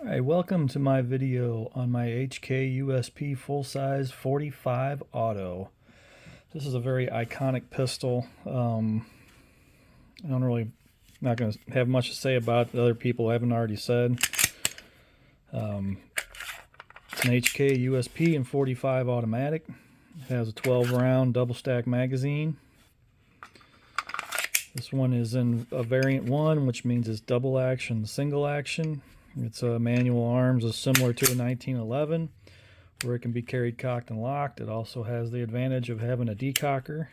Alright, welcome to my video on my HK USP full-size 45 auto. This is a very iconic pistol. I don't really, not going to have much to say about it that other people haven't already said. It's an HK USP and 45 automatic. It has a 12-round double-stack magazine. This one is in a variant 1, which means it's double action, single action. Its manual arms is similar to a 1911, where it can be carried cocked and locked. It also has the advantage of having a decocker,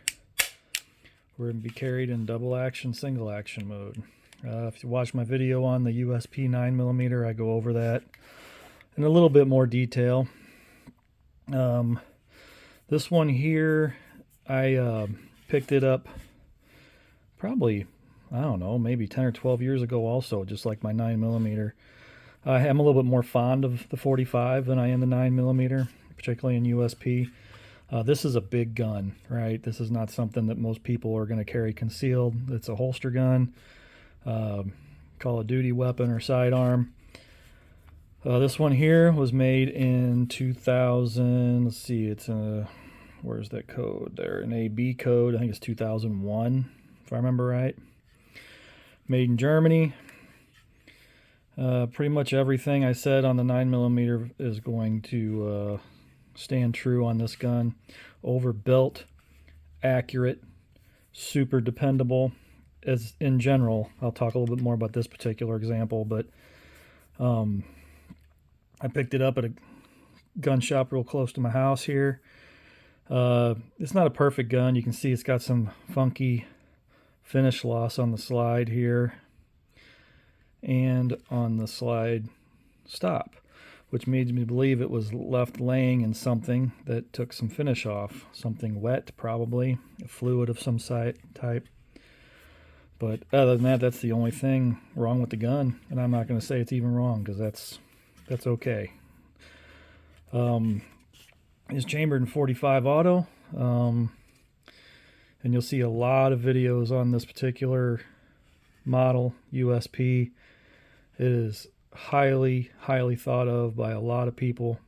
where it can be carried in double action, single action mode. If you watch my video on the USP 9mm, I go over that in a little bit more detail. This one here, I picked it up probably, I don't know, maybe 10 or 12 years ago also, just like my 9mm. I'm a little bit more fond of the 45 than I am the 9mm, particularly in USP. This is a big gun, right? This is not something that most people are going to carry concealed. It's a holster gun, Call of Duty weapon or sidearm. This one here was made in 2000. Let's see, it's a, where's that code there? An AB code. I think it's 2001, if I remember right. Made in Germany. Pretty much everything I said on the 9mm is going to stand true on this gun. Overbuilt, accurate, super dependable. As in general, I'll talk a little bit more about this particular example, but I picked it up at a gun shop real close to my house here. It's not a perfect gun. You can see it's got some funky finish loss on the slide here and on the slide stop, which made me believe it was left laying in something that took some finish off. Something wet, probably, a fluid of some type. But other than that, that's the only thing wrong with the gun, and I'm not going to say it's even wrong, because that's okay. It's chambered in 45 auto, and you'll see a lot of videos on this particular model, USP. It is highly thought of by a lot of people.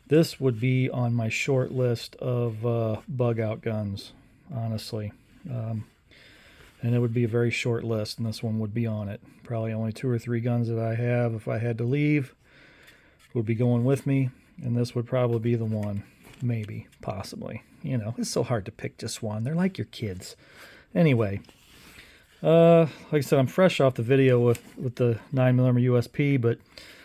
This would be on my short list of bug out guns, honestly. And it would be a very short list, and this one would be on it. Probably only 2 or 3 guns that I have, if I had to leave, would be going with me, and this would probably be the one. Maybe, possibly. You know, it's so hard to pick just one. They're like your kids. Anyway, like I said, I'm fresh off the video with the 9mm USP, but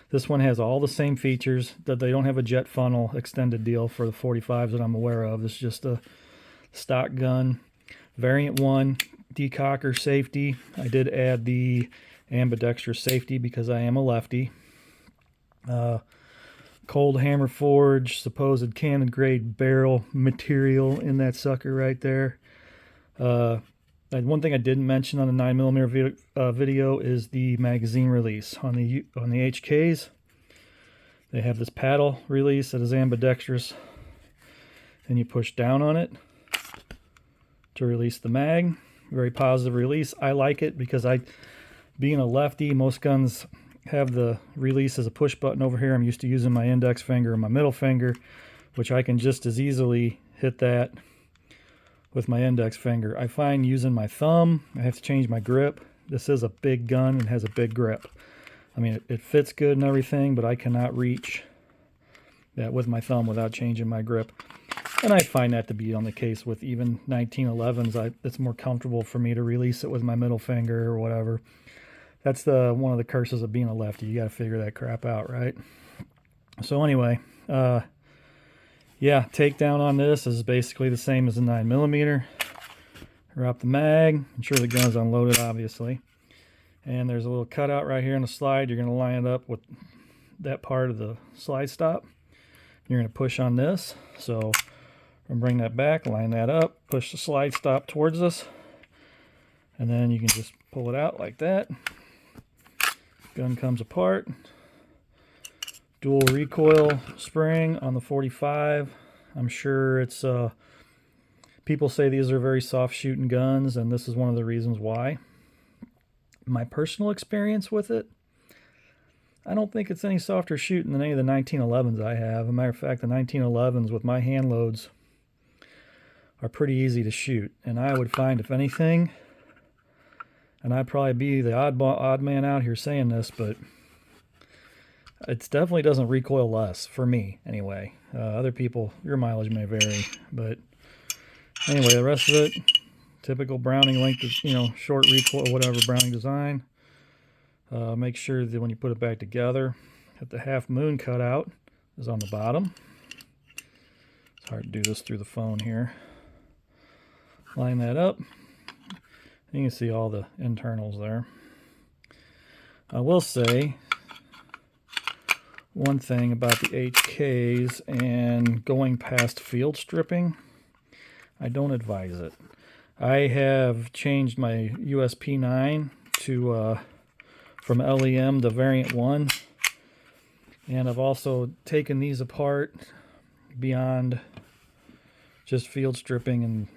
this one has all the same features. That they don't have a jet funnel extended deal for the 45s that I'm aware of. It's just a stock gun. Variant 1, decocker safety. I did add the ambidextrous safety because I am a lefty. Cold hammer forge, supposed cannon grade barrel material in that sucker right there. One thing I didn't mention on the 9mm video is the magazine release. On the HKs, they have this paddle release that is ambidextrous, and you push down on it to release the mag. Very positive release. I like it because being a lefty, most guns have the release as a push button over here. I'm used to using my index finger and my middle finger, which I can just as easily hit that with my index finger. I find using my thumb, I have to change my grip. This is a big gun and has a big grip. I mean, it fits good and everything, but I cannot reach that with my thumb without changing my grip. And I find that to be on the case with even 1911s. It's more comfortable for me to release it with my middle finger or whatever. That's one of the curses of being a lefty. You got to figure that crap out, right? So anyway, yeah, takedown on this is basically the same as the 9mm. Drop the mag. Ensure the gun's unloaded, obviously. And there's a little cutout right here on the slide. You're going to line it up with that part of the slide stop. You're going to push on this. So I'm going to bring that back, line that up, push the slide stop towards us, and then you can just pull it out like that. Gun comes apart. Dual recoil spring on the 45. I'm sure it's people say these are very soft shooting guns, and this is one of the reasons why. My personal experience with it, I don't think it's any softer shooting than any of the 1911s I have. As a matter of fact, the 1911s with my hand loads are pretty easy to shoot. And I would find, if anything, and I'd probably be the odd man out here saying this, but it definitely doesn't recoil less, for me anyway. Other people, your mileage may vary, but anyway, the rest of it, typical Browning length, short recoil, whatever Browning design. Make sure that when you put it back together, that the half moon cutout is on the bottom. It's hard to do this through the phone here. Line that up. You can see all the internals there. I will say one thing about the HKs and going past field stripping, I don't advise it. I have changed my USP 9 to from LEM to variant 1, and I've also taken these apart beyond just field stripping, and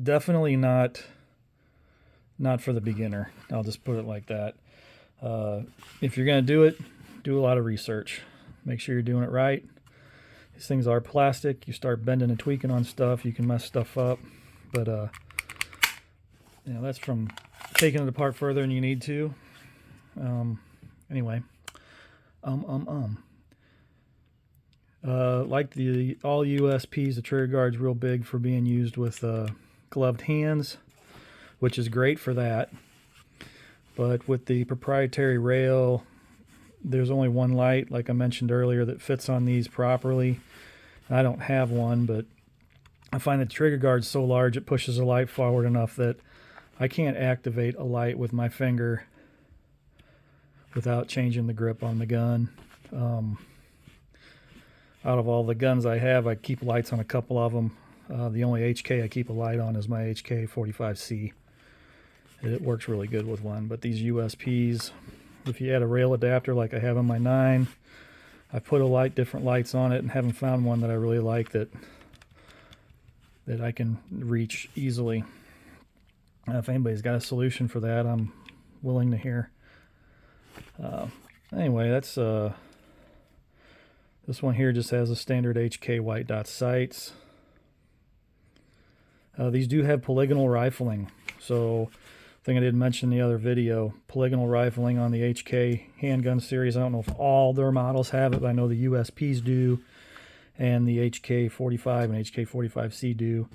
definitely not for the beginner. I'll just put it like that. If you're going to do it, do a lot of research. Make sure you're doing it right. These things are plastic. You start bending and tweaking on stuff, you can mess stuff up. But that's from taking it apart further than you need to. Anyway, like the all USPs, the trigger guard's real big for being used with gloved hands, which is great for that. But with the proprietary rail, there's only one light, like I mentioned earlier, that fits on these properly. I don't have one, but I find the trigger guard's so large it pushes the light forward enough that I can't activate a light with my finger without changing the grip on the gun. Out of all the guns I have, I keep lights on a couple of them. The only HK I keep a light on is my HK 45C. It works really good with one. But these USPs, if you add a rail adapter like I have on my 9, I put different lights on it, and haven't found one that I really like that I can reach easily. If anybody's got a solution for that, I'm willing to hear. Anyway, that's this one here just has a standard HK white dot sights. These do have polygonal rifling, so thing I didn't mention in the other video, polygonal rifling on the HK handgun series. I don't know if all their models have it, but I know the USPs do, and the HK 45 and HK 45C do.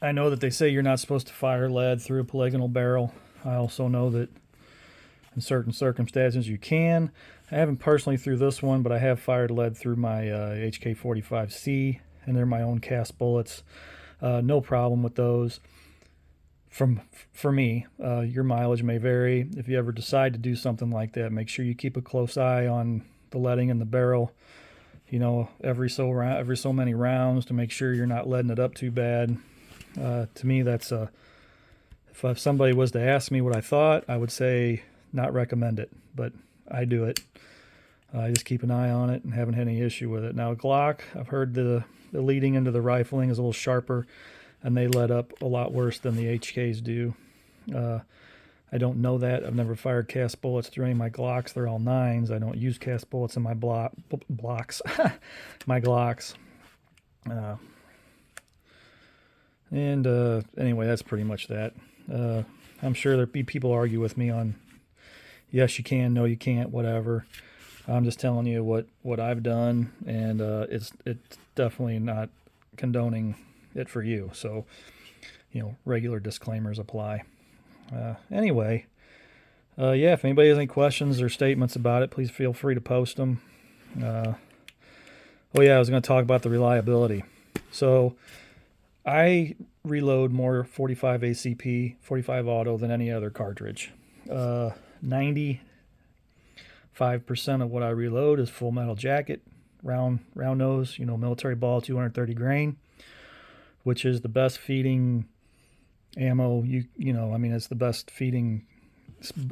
I know that they say you're not supposed to fire lead through a polygonal barrel. I also know that in certain circumstances you can. I haven't personally through this one, but I have fired lead through my HK 45C, and they're my own cast bullets. No problem with those. For me, your mileage may vary. If you ever decide to do something like that, make sure you keep a close eye on the leading in the barrel. Every so many rounds to make sure you're not leading it up too bad. To me, that's if somebody was to ask me what I thought, I would say not recommend it, but I do it. I just keep an eye on it and haven't had any issue with it. Now, Glock, I've heard the leading into the rifling is a little sharper, and they let up a lot worse than the HKs do. I don't know that. I've never fired cast bullets through any of my Glocks. They're all 9s. I don't use cast bullets in my blocks, my Glocks. Anyway, that's pretty much that. I'm sure there'll be people argue with me on yes, you can, no, you can't, whatever. I'm just telling you what I've done, and it's definitely not condoning it for you. So, regular disclaimers apply. Anyway, if anybody has any questions or statements about it, please feel free to post them. I was going to talk about the reliability. So, I reload more 45 ACP, 45 auto than any other cartridge. 95% of what I reload is full metal jacket, round nose, military ball, 230 grain, which is the best feeding ammo. It's the best feeding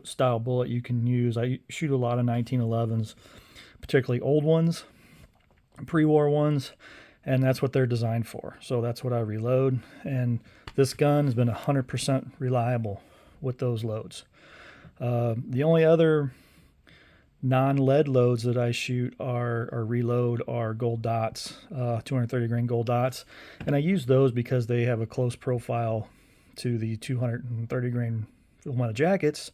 style bullet you can use. I shoot a lot of 1911s, particularly old ones, pre-war ones, and that's what they're designed for. So that's what I reload, and this gun has been 100% reliable with those loads. The only other non-lead loads that I shoot or reload are gold dots, 230 grain gold dots, and I use those because they have a close profile to the 230 grain full metal jackets,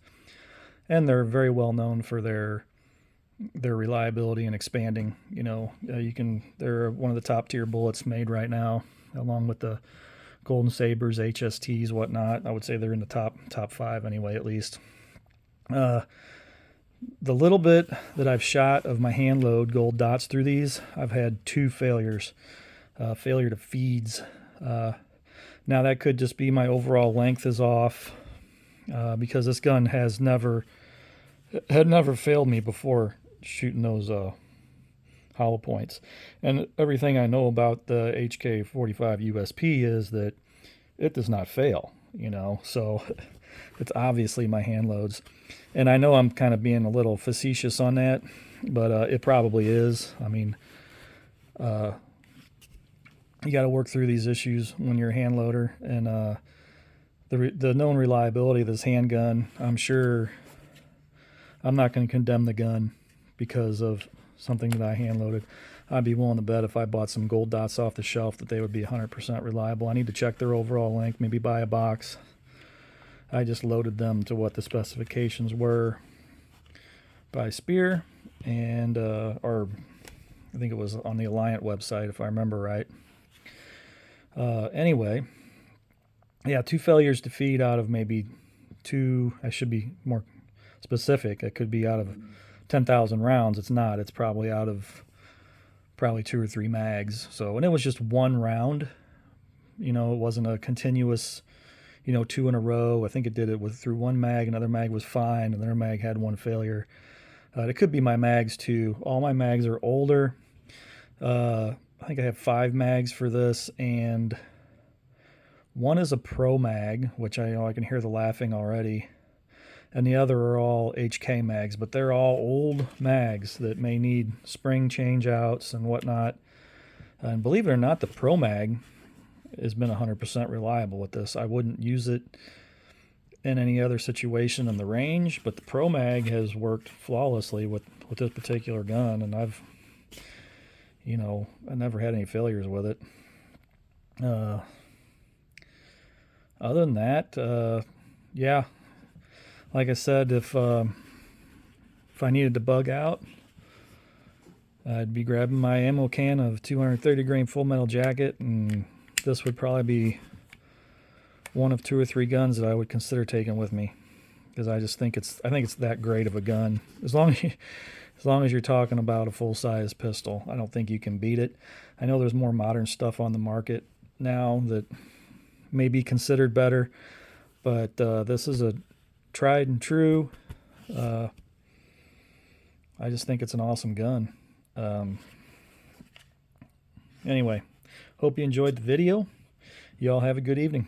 and they're very well known for their reliability and expanding. You know, they're one of the top tier bullets made right now, along with the Golden Sabers, HSTs, whatnot. I would say they're in the top 5 anyway, at least. The little bit that I've shot of my hand load gold dots through these, I've had 2 failures. Failure to feeds. Now that could just be my overall length is off, because this gun had never failed me before shooting those hollow points. And everything I know about the HK45 USP is that it does not fail, you know, so it's obviously my hand loads. And I know I'm kind of being a little facetious on that, but it probably is. I mean, you got to work through these issues when you're a hand loader, and the known reliability of this handgun, I'm sure I'm not going to condemn the gun because of something that I hand loaded. I'd be willing to bet if I bought some gold dots off the shelf that they would be 100% reliable. I need to check their overall length, maybe buy a box. I just loaded them to what the specifications were by Spear, and or I think it was on the Alliant website if I remember right. Anyway, yeah, 2 failures to feed out of maybe 2. I should be more specific. It could be out of 10,000 rounds. It's not. It's probably out of 2 or 3 mags. So, and it was just 1 round. You know, it wasn't a continuous, 2 in a row. I think it did it through 1 mag. Another mag was fine. Another mag had 1 failure. It could be my mags too. All my mags are older. I think I have 5 mags for this, and 1 is a Pro mag, which I can hear the laughing already. And the other are all HK mags, but they're all old mags that may need spring change outs and whatnot. And believe it or not, the Pro mag has been 100% reliable with this. I wouldn't use it in any other situation in the range, but the Pro mag has worked flawlessly with this particular gun, and I never had any failures with it. Other than that, yeah, like I said, if I needed to bug out, I'd be grabbing my ammo can of 230 grain full metal jacket, and this would probably be one of 2 or 3 guns that I would consider taking with me, because I think it's that great of a gun. As long as you're talking about a full-size pistol, I don't think you can beat it. I know there's more modern stuff on the market now that may be considered better, but this is a tried and true. I just think it's an awesome gun. Anyway, hope you enjoyed the video. Y'all have a good evening.